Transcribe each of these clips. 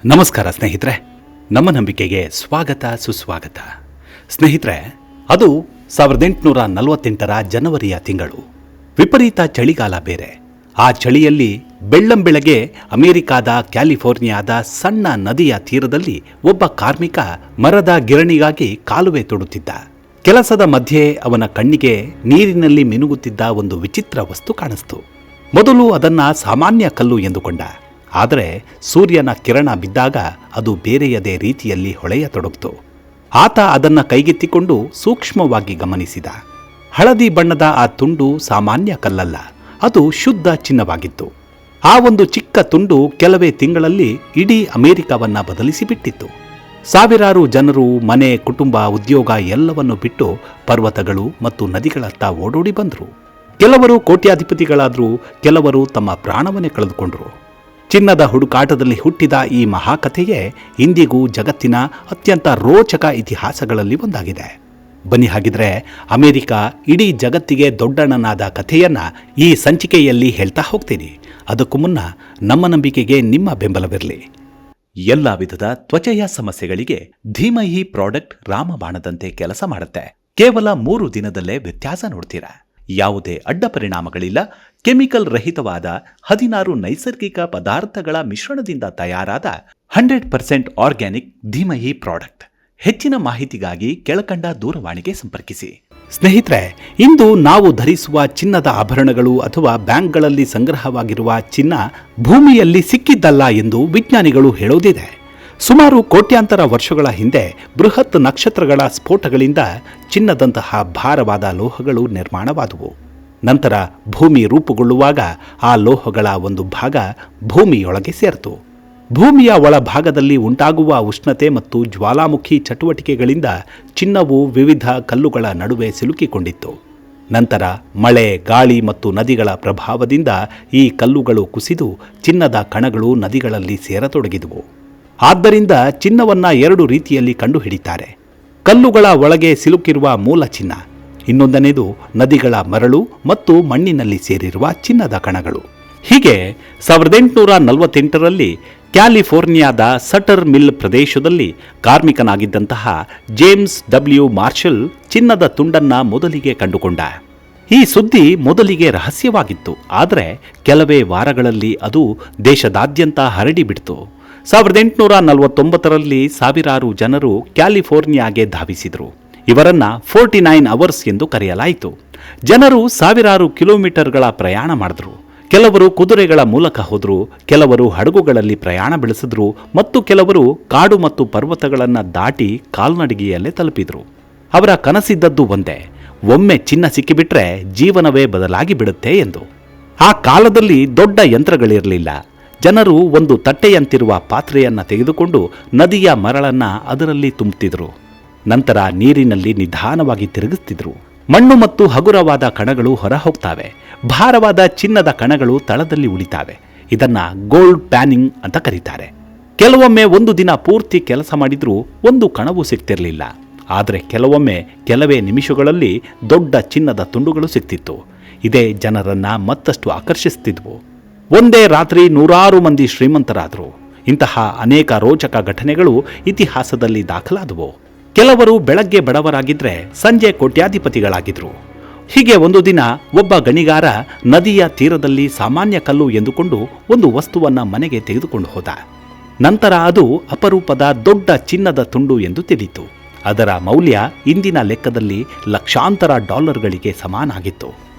ನಮಸ್ಕಾರ ಸ್ನೇಹಿತರೆ, ನಮ್ಮ ನಂಬಿಕೆಗೆ ಸ್ವಾಗತ ಸುಸ್ವಾಗತ. ಸ್ನೇಹಿತರೆ, ಅದು 1848ರ ಜನವರಿಯ ತಿಂಗಳು. ವಿಪರೀತ ಚಳಿಗಾಲ ಬೇರೆ. ಆ ಚಳಿಯಲ್ಲಿ ಬೆಳ್ಳಂಬೆಳಗ್ಗೆ ಅಮೆರಿಕಾದ ಕ್ಯಾಲಿಫೋರ್ನಿಯಾದ ಸಣ್ಣ ನದಿಯ ತೀರದಲ್ಲಿ ಒಬ್ಬ ಕಾರ್ಮಿಕ ಮರದ ಗಿರಣಿಗಾಗಿ ಕಾಲುವೆ ತೊಡುತ್ತಿದ್ದ. ಕೆಲಸದ ಮಧ್ಯೆ ಅವನ ಕಣ್ಣಿಗೆ ನೀರಿನಲ್ಲಿ ಮಿನುಗುತ್ತಿದ್ದ ಒಂದು ವಿಚಿತ್ರ ವಸ್ತು ಕಾಣಿಸ್ತು. ಮೊದಲು ಅದನ್ನ ಸಾಮಾನ್ಯ ಕಲ್ಲು ಎಂದುಕೊಂಡ. ಆದರೆ ಸೂರ್ಯನ ಕಿರಣ ಬಿದ್ದಾಗ ಅದು ಬೇರೆಯದೇ ರೀತಿಯಲ್ಲಿ ಹೊಳೆಯತೊಡಗಿತು. ಆತ ಅದನ್ನು ಕೈಗೆತ್ತಿಕೊಂಡು ಸೂಕ್ಷ್ಮವಾಗಿ ಗಮನಿಸಿದ. ಹಳದಿ ಬಣ್ಣದ ಆ ತುಂಡು ಸಾಮಾನ್ಯ ಕಲ್ಲಲ್ಲ, ಅದು ಶುದ್ಧ ಚಿನ್ನವಾಗಿತ್ತು. ಆ ಒಂದು ಚಿಕ್ಕ ತುಂಡು ಕೆಲವೇ ತಿಂಗಳಲ್ಲಿ ಇಡೀ ಅಮೆರಿಕವನ್ನ ಬದಲಿಸಿಬಿಟ್ಟಿತ್ತು. ಸಾವಿರಾರು ಜನರು ಮನೆ, ಕುಟುಂಬ, ಉದ್ಯೋಗ ಎಲ್ಲವನ್ನು ಬಿಟ್ಟು ಪರ್ವತಗಳು ಮತ್ತು ನದಿಗಳತ್ತ ಓಡೋಡಿ ಬಂದರು. ಕೆಲವರು ಕೋಟ್ಯಾಧಿಪತಿಗಳಾದರೂ, ಕೆಲವರು ತಮ್ಮ ಪ್ರಾಣವನ್ನೇ ಕಳೆದುಕೊಂಡರು. ಚಿನ್ನದ ಹುಡುಕಾಟದಲ್ಲಿ ಹುಟ್ಟಿದ ಈ ಮಹಾಕಥೆಯೇ ಇಂದಿಗೂ ಜಗತ್ತಿನ ಅತ್ಯಂತ ರೋಚಕ ಇತಿಹಾಸಗಳಲ್ಲಿ ಒಂದಾಗಿದೆ. ಬನ್ನಿ ಹಾಗಿದ್ರೆ ಅಮೆರಿಕ ಇಡೀ ಜಗತ್ತಿಗೆ ದೊಡ್ಡಣ್ಣನಾದ ಕಥೆಯನ್ನ ಈ ಸಂಚಿಕೆಯಲ್ಲಿ ಹೇಳ್ತಾ ಹೋಗ್ತೀನಿ. ಅದಕ್ಕೂ ಮುನ್ನ ನಮ್ಮ ನಂಬಿಕೆಗೆ ನಿಮ್ಮ ಬೆಂಬಲವಿರಲಿ. ಎಲ್ಲ ವಿಧದ ತ್ವಚೆಯ ಸಮಸ್ಯೆಗಳಿಗೆ ಧೀಮಹಿ ಪ್ರಾಡಕ್ಟ್ ರಾಮಬಾಣದಂತೆ ಕೆಲಸ ಮಾಡುತ್ತೆ. ಕೇವಲ 3 ದಿನದಲ್ಲೇ ವ್ಯತ್ಯಾಸ ನೋಡ್ತೀರಾ. ಯಾವುದೇ ಅಡ್ಡ ಪರಿಣಾಮಗಳಿಲ್ಲ. ಕೆಮಿಕಲ್ ರಹಿತವಾದ 16 ನೈಸರ್ಗಿಕ ಪದಾರ್ಥಗಳ ಮಿಶ್ರಣದಿಂದ ತಯಾರಾದ 100% ಆರ್ಗ್ಯಾನಿಕ್ ಧೀಮಹಿ ಪ್ರಾಡಕ್ಟ್. ಹೆಚ್ಚಿನ ಮಾಹಿತಿಗಾಗಿ ಕೆಳಕಂಡ ದೂರವಾಣಿಗೆ ಸಂಪರ್ಕಿಸಿ. ಸ್ನೇಹಿತರೆ, ಇಂದು ನಾವು ಧರಿಸುವ ಚಿನ್ನದ ಆಭರಣಗಳು ಅಥವಾ ಬ್ಯಾಂಕ್ಗಳಲ್ಲಿ ಸಂಗ್ರಹವಾಗಿರುವ ಚಿನ್ನ ಭೂಮಿಯಲ್ಲಿ ಸಿಕ್ಕಿದ್ದಲ್ಲ ಎಂದು ವಿಜ್ಞಾನಿಗಳು ಹೇಳೋದಿದೆ. ಸುಮಾರು ಕೋಟ್ಯಾಂತರ ವರ್ಷಗಳ ಹಿಂದೆ ಬೃಹತ್ ನಕ್ಷತ್ರಗಳ ಸ್ಫೋಟಗಳಿಂದ ಚಿನ್ನದಂತಹ ಭಾರವಾದ ಲೋಹಗಳು ನಿರ್ಮಾಣವಾದವು. ನಂತರ ಭೂಮಿ ರೂಪುಗೊಳ್ಳುವಾಗ ಆ ಲೋಹಗಳ ಒಂದು ಭಾಗ ಭೂಮಿಯೊಳಗೆ ಸೇರಿತು. ಭೂಮಿಯ ಒಳಭಾಗದಲ್ಲಿ ಉಂಟಾಗುವ ಉಷ್ಣತೆ ಮತ್ತು ಜ್ವಾಲಾಮುಖಿ ಚಟುವಟಿಕೆಗಳಿಂದ ಚಿನ್ನವು ವಿವಿಧ ಕಲ್ಲುಗಳ ನಡುವೆ ಸಿಲುಕಿಕೊಂಡಿತ್ತು. ನಂತರ ಮಳೆ, ಗಾಳಿ ಮತ್ತು ನದಿಗಳ ಪ್ರಭಾವದಿಂದ ಈ ಕಲ್ಲುಗಳು ಕುಸಿದು ಚಿನ್ನದ ಕಣಗಳು ನದಿಗಳಲ್ಲಿ ಸೇರತೊಡಗಿದವು. ಆದ್ದರಿಂದ ಚಿನ್ನವನ್ನ 2 ರೀತಿಯಲ್ಲಿ ಕಂಡುಹಿಡಿತಾರೆ. ಕಲ್ಲುಗಳ ಒಳಗೆ ಸಿಲುಕಿರುವ ಮೂಲ ಚಿನ್ನ, ಇನ್ನೊಂದನೇದು ನದಿಗಳ ಮರಳು ಮತ್ತು ಮಣ್ಣಿನಲ್ಲಿ ಸೇರಿರುವ ಚಿನ್ನದ ಕಣಗಳು. ಹೀಗೆ 1848ರಲ್ಲಿ ಕ್ಯಾಲಿಫೋರ್ನಿಯಾದ ಸಟರ್ ಮಿಲ್ ಪ್ರದೇಶದಲ್ಲಿ ಕಾರ್ಮಿಕನಾಗಿದ್ದಂತಹ ಜೇಮ್ಸ್ ಡಬ್ಲ್ಯೂ ಮಾರ್ಷಲ್ ಚಿನ್ನದ ತುಂಡನ್ನ ಮೊದಲಿಗೆ ಕಂಡುಕೊಂಡ. ಈ ಸುದ್ದಿ ಮೊದಲಿಗೆ ರಹಸ್ಯವಾಗಿತ್ತು, ಆದರೆ ಕೆಲವೇ ವಾರಗಳಲ್ಲಿ ಅದು ದೇಶದಾದ್ಯಂತ ಹರಡಿಬಿಡ್ತು. 1849ರಲ್ಲಿ ಸಾವಿರಾರು ಜನರು ಕ್ಯಾಲಿಫೋರ್ನಿಯಾಗೆ ಧಾವಿಸಿದರು. ಇವರನ್ನ 49 ಅವರ್ಸ್ ಎಂದು ಕರೆಯಲಾಯಿತು. ಜನರು ಸಾವಿರಾರು ಕಿಲೋಮೀಟರ್ಗಳ ಪ್ರಯಾಣ ಮಾಡಿದ್ರು. ಕೆಲವರು ಕುದುರೆಗಳ ಮೂಲಕ ಹೋದರು, ಕೆಲವರು ಹಡಗುಗಳಲ್ಲಿ ಪ್ರಯಾಣ ಬೆಳೆಸಿದ್ರು ಮತ್ತು ಕೆಲವರು ಕಾಡು ಮತ್ತು ಪರ್ವತಗಳನ್ನು ದಾಟಿ ಕಾಲ್ನಡಿಗೆಯಲ್ಲೇ ತಲುಪಿದ್ರು. ಅವರ ಕನಸಿದ್ದದ್ದು ಒಂದೇ, ಒಮ್ಮೆ ಚಿನ್ನ ಸಿಕ್ಕಿಬಿಟ್ರೆ ಜೀವನವೇ ಬದಲಾಗಿ ಬಿಡುತ್ತೆ ಎಂದು. ಆ ಕಾಲದಲ್ಲಿ ದೊಡ್ಡ ಯಂತ್ರಗಳಿರಲಿಲ್ಲ. ಜನರು ಒಂದು ತಟ್ಟೆಯಂತಿರುವ ಪಾತ್ರೆಯನ್ನು ತೆಗೆದುಕೊಂಡು ನದಿಯ ಮರಳನ್ನ ಅದರಲ್ಲಿ ತುಂಬುತ್ತಿದ್ರು. ನಂತರ ನೀರಿನಲ್ಲಿ ನಿಧಾನವಾಗಿ ತಿರುಗಿಸ್ತಿದ್ರು. ಮಣ್ಣು ಮತ್ತು ಹಗುರವಾದ ಕಣಗಳು ಹೊರ ಹೋಗ್ತಾವೆ. ಭಾರವಾದ ಚಿನ್ನದ ಕಣಗಳು ತಳದಲ್ಲಿ ಉಳಿತಾವೆ. ಇದನ್ನ ಗೋಲ್ಡ್ ಪ್ಯಾನಿಂಗ್ ಅಂತ ಕರೀತಾರೆ. ಕೆಲವೊಮ್ಮೆ ಒಂದು ದಿನ ಪೂರ್ತಿ ಕೆಲಸ ಮಾಡಿದ್ರೂ ಒಂದು ಕಣವೂ ಸಿಗ್ತಿರಲಿಲ್ಲ. ಆದರೆ ಕೆಲವೊಮ್ಮೆ ಕೆಲವೇ ನಿಮಿಷಗಳಲ್ಲಿ ದೊಡ್ಡ ಚಿನ್ನದ ತುಂಡುಗಳು ಸಿಗ್ತಿತ್ತು. ಇದೇ ಜನರನ್ನ ಮತ್ತಷ್ಟು ಆಕರ್ಷಿಸ್ತಿದ್ವು. ಒಂದೇ ರಾತ್ರಿ 100 ಮಂದಿ ಶ್ರೀಮಂತರಾದರು. ಇಂತಹ ಅನೇಕ ರೋಚಕ ಘಟನೆಗಳು ಇತಿಹಾಸದಲ್ಲಿ ದಾಖಲಾದವು. ಕೆಲವರು ಬೆಳಗ್ಗೆ ಬಡವರಾಗಿದ್ರೆ ಸಂಜೆ ಕೋಟ್ಯಾಧಿಪತಿಗಳಾಗಿದ್ರು. ಹೀಗೆ ಒಂದು ದಿನ ಒಬ್ಬ ಗಣಿಗಾರ ನದಿಯ ತೀರದಲ್ಲಿ ಸಾಮಾನ್ಯ ಕಲ್ಲು ಎಂದುಕೊಂಡು ಒಂದು ವಸ್ತುವನ್ನ ಮನೆಗೆ ತೆಗೆದುಕೊಂಡು ಹೋದ. ನಂತರ ಅದು ಅಪರೂಪದ ದೊಡ್ಡ ಚಿನ್ನದ ತುಂಡು ಎಂದು ತಿಳಿಯಿತು. ಅದರ ಮೌಲ್ಯ ಇಂದಿನ ಲೆಕ್ಕದಲ್ಲಿ ಲಕ್ಷಾಂತರ ಡಾಲರ್ಗಳಿಗೆ ಸಮಾನಾಗಿತ್ತು.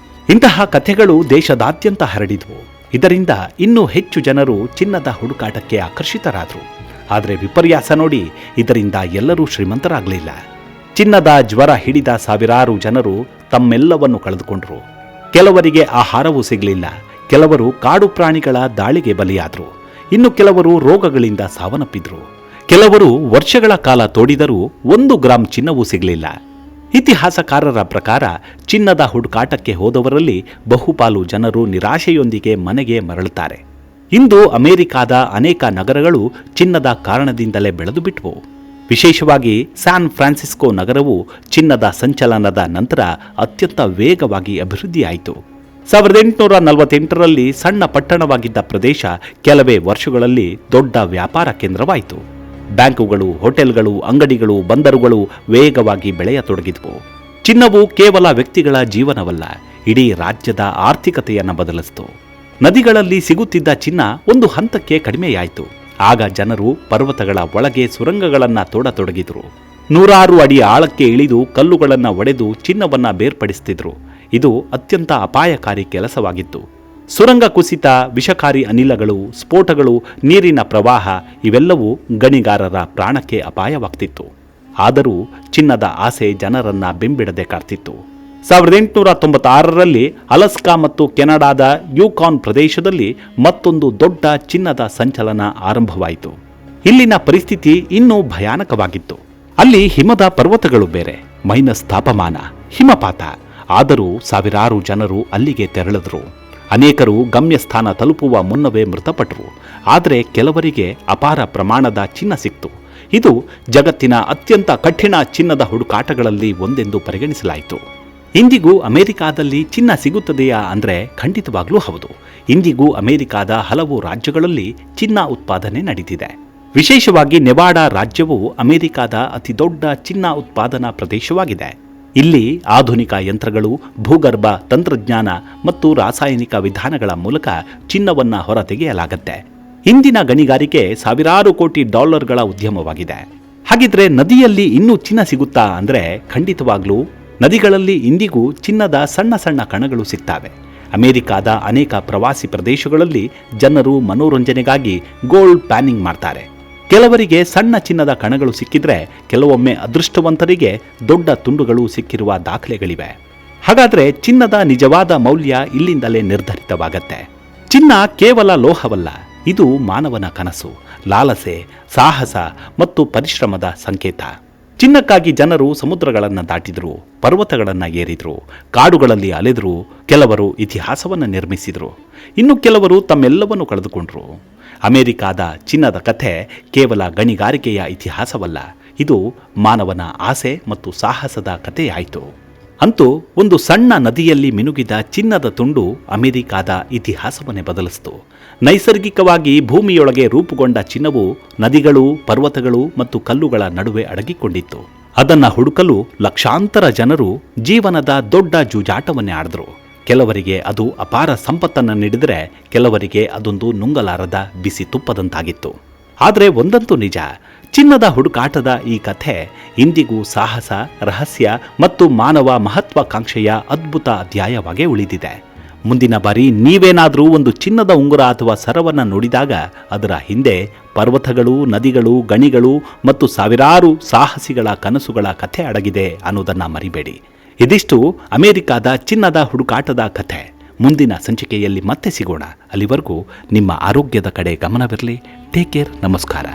ಇಂತಹ ಕಥೆಗಳು ದೇಶದಾದ್ಯಂತ ಹರಡಿದ್ವು. ಇದರಿಂದ ಇನ್ನೂ ಹೆಚ್ಚು ಜನರು ಚಿನ್ನದ ಹುಡುಕಾಟಕ್ಕೆ ಆಕರ್ಷಿತರಾದರು. ಆದರೆ ವಿಪರ್ಯಾಸ ನೋಡಿ, ಇದರಿಂದ ಎಲ್ಲರೂ ಶ್ರೀಮಂತರಾಗಲಿಲ್ಲ. ಚಿನ್ನದ ಜ್ವರ ಹಿಡಿದ ಸಾವಿರಾರು ಜನರು ತಮ್ಮೆಲ್ಲವನ್ನು ಕಳೆದುಕೊಂಡರು. ಕೆಲವರಿಗೆ ಆಹಾರವೂ ಸಿಗಲಿಲ್ಲ. ಕೆಲವರು ಕಾಡು ಪ್ರಾಣಿಗಳ ದಾಳಿಗೆ ಬಲಿಯಾದರು. ಇನ್ನು ಕೆಲವರು ರೋಗಗಳಿಂದ ಸಾವನ್ನಪ್ಪಿದ್ರು. ಕೆಲವರು ವರ್ಷಗಳ ಕಾಲ ತೋಡಿದರೂ 1 ಗ್ರಾಂ ಚಿನ್ನವೂ ಸಿಗಲಿಲ್ಲ. ಇತಿಹಾಸಕಾರರ ಪ್ರಕಾರ ಚಿನ್ನದ ಹುಡುಕಾಟಕ್ಕೆ ಹೋದವರಲ್ಲಿ ಬಹುಪಾಲು ಜನರು ನಿರಾಶೆಯೊಂದಿಗೆ ಮನೆಗೆ ಮರಳುತ್ತಾರೆ. ಇಂದು ಅಮೆರಿಕಾದ ಅನೇಕ ನಗರಗಳು ಚಿನ್ನದ ಕಾರಣದಿಂದಲೇ ಬೆಳೆದು ಬಿಟ್ಟವು. ವಿಶೇಷವಾಗಿ ಸ್ಯಾನ್ ಫ್ರಾನ್ಸಿಸ್ಕೋ ನಗರವು ಚಿನ್ನದ ಸಂಚಲನದ ನಂತರ ಅತ್ಯಂತ ವೇಗವಾಗಿ ಅಭಿವೃದ್ಧಿಯಾಯಿತು. 1848ರಲ್ಲಿ ಸಣ್ಣ ಪಟ್ಟಣವಾಗಿದ್ದ ಪ್ರದೇಶ ಕೆಲವೇ ವರ್ಷಗಳಲ್ಲಿ ದೊಡ್ಡ ವ್ಯಾಪಾರ ಕೇಂದ್ರವಾಯಿತು. ಬ್ಯಾಂಕುಗಳು, ಹೋಟೆಲ್ಗಳು, ಅಂಗಡಿಗಳು, ಬಂದರುಗಳು ವೇಗವಾಗಿ ಬೆಳೆಯತೊಡಗಿದವು. ಚಿನ್ನವು ಕೇವಲ ವ್ಯಕ್ತಿಗಳ ಜೀವನವಲ್ಲ, ಇಡೀ ರಾಜ್ಯದ ಆರ್ಥಿಕತೆಯನ್ನು ಬದಲಿಸಿತು. ನದಿಗಳಲ್ಲಿ ಸಿಗುತ್ತಿದ್ದ ಚಿನ್ನ ಒಂದು ಹಂತಕ್ಕೆ ಕಡಿಮೆಯಾಯಿತು. ಆಗ ಜನರು ಪರ್ವತಗಳ ಒಳಗೆ ಸುರಂಗಗಳನ್ನು ತೋಡತೊಡಗಿದರು. 100 ಅಡಿ ಆಳಕ್ಕೆ ಇಳಿದು ಕಲ್ಲುಗಳನ್ನು ಒಡೆದು ಚಿನ್ನವನ್ನ ಬೇರ್ಪಡಿಸುತ್ತಿದ್ರು. ಇದು ಅತ್ಯಂತ ಅಪಾಯಕಾರಿ ಕೆಲಸವಾಗಿತ್ತು. ಸುರಂಗ ಕುಸಿತ, ವಿಷಕಾರಿ ಅನಿಲಗಳು, ಸ್ಫೋಟಗಳು, ನೀರಿನ ಪ್ರವಾಹ ಇವೆಲ್ಲವೂ ಗಣಿಗಾರರ ಪ್ರಾಣಕ್ಕೆ ಅಪಾಯವಾಗ್ತಿತ್ತು. ಆದರೂ ಚಿನ್ನದ ಆಸೆ ಜನರನ್ನ ಬೆಂಬಿಡದೆ ಕಾಡ್ತಿತ್ತು. 1896ರಲ್ಲಿ ಅಲಸ್ಕಾ ಮತ್ತು ಕೆನಡಾದ ಯುಕಾನ್ ಪ್ರದೇಶದಲ್ಲಿ ಮತ್ತೊಂದು ದೊಡ್ಡ ಚಿನ್ನದ ಸಂಚಲನ ಆರಂಭವಾಯಿತು. ಇಲ್ಲಿನ ಪರಿಸ್ಥಿತಿ ಇನ್ನೂ ಭಯಾನಕವಾಗಿತ್ತು. ಅಲ್ಲಿ ಹಿಮದ ಪರ್ವತಗಳು ಬೇರೆ, ಮೈನಸ್ ತಾಪಮಾನ, ಹಿಮಪಾತ. ಆದರೂ ಸಾವಿರಾರು ಜನರು ಅಲ್ಲಿಗೆ ತೆರಳಿದ್ರು. ಅನೇಕರು ಗಮ್ಯಸ್ಥಾನ ತಲುಪುವ ಮುನ್ನವೇ ಮೃತಪಟ್ಟರು. ಆದರೆ ಕೆಲವರಿಗೆ ಅಪಾರ ಪ್ರಮಾಣದ ಚಿನ್ನ ಸಿಕ್ತು. ಇದು ಜಗತ್ತಿನ ಅತ್ಯಂತ ಕಠಿಣ ಚಿನ್ನದ ಹುಡುಕಾಟಗಳಲ್ಲಿ ಒಂದೆಂದು ಪರಿಗಣಿಸಲಾಯಿತು. ಇಂದಿಗೂ ಅಮೆರಿಕಾದಲ್ಲಿ ಚಿನ್ನ ಸಿಗುತ್ತದೆಯಾ ಅಂದರೆ ಖಂಡಿತವಾಗ್ಲೂ ಹೌದು. ಇಂದಿಗೂ ಅಮೆರಿಕಾದ ಹಲವು ರಾಜ್ಯಗಳಲ್ಲಿ ಚಿನ್ನ ಉತ್ಪಾದನೆ ನಡೀತಿದೆ. ವಿಶೇಷವಾಗಿ ನೆವಾಡಾ ರಾಜ್ಯವು ಅಮೆರಿಕಾದ ಅತಿ ದೊಡ್ಡ ಚಿನ್ನ ಉತ್ಪಾದನಾ ಪ್ರದೇಶವಾಗಿದೆ. ಇಲ್ಲಿ ಆಧುನಿಕ ಯಂತ್ರಗಳು, ಭೂಗರ್ಭ ತಂತ್ರಜ್ಞಾನ ಮತ್ತು ರಾಸಾಯನಿಕ ವಿಧಾನಗಳ ಮೂಲಕ ಚಿನ್ನವನ್ನ ಹೊರತೆಗೆಯಲಾಗುತ್ತೆ. ಇಂದಿನ ಗಣಿಗಾರಿಕೆ ಸಾವಿರಾರು ಕೋಟಿ ಡಾಲರ್ಗಳ ಉದ್ಯಮವಾಗಿದೆ. ಹಾಗಿದ್ರೆ ನದಿಯಲ್ಲಿ ಇನ್ನೂ ಚಿನ್ನ ಸಿಗುತ್ತಾ ಅಂದರೆ ಖಂಡಿತವಾಗ್ಲೂ ನದಿಗಳಲ್ಲಿ ಇಂದಿಗೂ ಚಿನ್ನದ ಸಣ್ಣ ಸಣ್ಣ ಕಣಗಳು ಸಿಗ್ತವೆ. ಅಮೆರಿಕಾದ ಅನೇಕ ಪ್ರವಾಸಿ ಪ್ರದೇಶಗಳಲ್ಲಿ ಜನರು ಮನೋರಂಜನೆಗಾಗಿ ಗೋಲ್ಡ್ ಪ್ಯಾನಿಂಗ್ ಮಾಡ್ತಾರೆ. ಕೆಲವರಿಗೆ ಸಣ್ಣ ಚಿನ್ನದ ಕಣಗಳು ಸಿಕ್ಕಿದ್ರೆ ಕೆಲವೊಮ್ಮೆ ಅದೃಷ್ಟವಂತರಿಗೆ ದೊಡ್ಡ ತುಂಡುಗಳು ಸಿಕ್ಕಿರುವ ದಾಖಲೆಗಳಿವೆ. ಹಾಗಾದ್ರೆ ಚಿನ್ನದ ನಿಜವಾದ ಮೌಲ್ಯ ಇಲ್ಲಿಂದಲೇ ನಿರ್ಧರಿತವಾಗತ್ತೆ. ಚಿನ್ನ ಕೇವಲ ಲೋಹವಲ್ಲ, ಇದು ಮಾನವನ ಕನಸು, ಲಾಲಸೆ, ಸಾಹಸ ಮತ್ತು ಪರಿಶ್ರಮದ ಸಂಕೇತ. ಚಿನ್ನಕ್ಕಾಗಿ ಜನರು ಸಮುದ್ರಗಳನ್ನು ದಾಟಿದ್ರು, ಪರ್ವತಗಳನ್ನು ಏರಿದ್ರು, ಕಾಡುಗಳಲ್ಲಿ ಅಲೆದ್ರು. ಕೆಲವರು ಇತಿಹಾಸವನ್ನು ನಿರ್ಮಿಸಿದ್ರು, ಇನ್ನು ಕೆಲವರು ತಮ್ಮೆಲ್ಲವನ್ನು ಕಳೆದುಕೊಂಡ್ರು. ಅಮೆರಿಕಾದ ಚಿನ್ನದ ಕಥೆ ಕೇವಲ ಗಣಿಗಾರಿಕೆಯ ಇತಿಹಾಸವಲ್ಲ, ಇದು ಮಾನವನ ಆಸೆ ಮತ್ತು ಸಾಹಸದ ಕಥೆಯಾಯಿತು. ಅಂತೂ ಒಂದು ಸಣ್ಣ ನದಿಯಲ್ಲಿ ಮಿನುಗಿದ ಚಿನ್ನದ ತುಂಡು ಅಮೆರಿಕಾದ ಇತಿಹಾಸವನ್ನೇ ಬದಲಿಸಿತು. ನೈಸರ್ಗಿಕವಾಗಿ ಭೂಮಿಯೊಳಗೆ ರೂಪುಗೊಂಡ ಚಿನ್ನವು ನದಿಗಳು, ಪರ್ವತಗಳು ಮತ್ತು ಕಲ್ಲುಗಳ ನಡುವೆ ಅಡಗಿಕೊಂಡಿತ್ತು. ಅದನ್ನ ಹುಡುಕಲು ಲಕ್ಷಾಂತರ ಜನರು ಜೀವನದ ದೊಡ್ಡ ಜೂಜಾಟವನ್ನೇ ಆಡಿದ್ರು. ಕೆಲವರಿಗೆ ಅದು ಅಪಾರ ಸಂಪತ್ತನ್ನು ನೀಡಿದರೆ ಕೆಲವರಿಗೆ ಅದೊಂದು ನುಂಗಲಾರದ ಬಿಸಿ ತುಪ್ಪದಂತಾಗಿತ್ತು. ಆದರೆ ಒಂದಂತೂ ನಿಜ, ಚಿನ್ನದ ಹುಡುಕಾಟದ ಈ ಕಥೆ ಇಂದಿಗೂ ಸಾಹಸ, ರಹಸ್ಯ ಮತ್ತು ಮಾನವ ಮಹತ್ವಾಕಾಂಕ್ಷೆಯ ಅದ್ಭುತ ಅಧ್ಯಾಯವಾಗೇ ಉಳಿದಿದೆ. ಮುಂದಿನ ಬಾರಿ ನೀವೇನಾದರೂ ಒಂದು ಚಿನ್ನದ ಉಂಗುರ ಅಥವಾ ಸರವನ್ನು ನೋಡಿದಾಗ ಅದರ ಹಿಂದೆ ಪರ್ವತಗಳು, ನದಿಗಳು, ಗಣಿಗಳು ಮತ್ತು ಸಾವಿರಾರು ಸಾಹಸಿಗಳ ಕನಸುಗಳ ಕಥೆ ಅಡಗಿದೆ ಅನ್ನೋದನ್ನು ಮರಿಬೇಡಿ. ಇದಿಷ್ಟು ಅಮೆರಿಕಾದ ಚಿನ್ನದ ಹುಡುಕಾಟದ ಕಥೆ. ಮುಂದಿನ ಸಂಚಿಕೆಯಲ್ಲಿ ಮತ್ತೆ ಸಿಗೋಣ. ಅಲ್ಲಿವರೆಗೂ ನಿಮ್ಮ ಆರೋಗ್ಯದ ಕಡೆ ಗಮನವಿರಲಿ. Take care. ನಮಸ್ಕಾರ.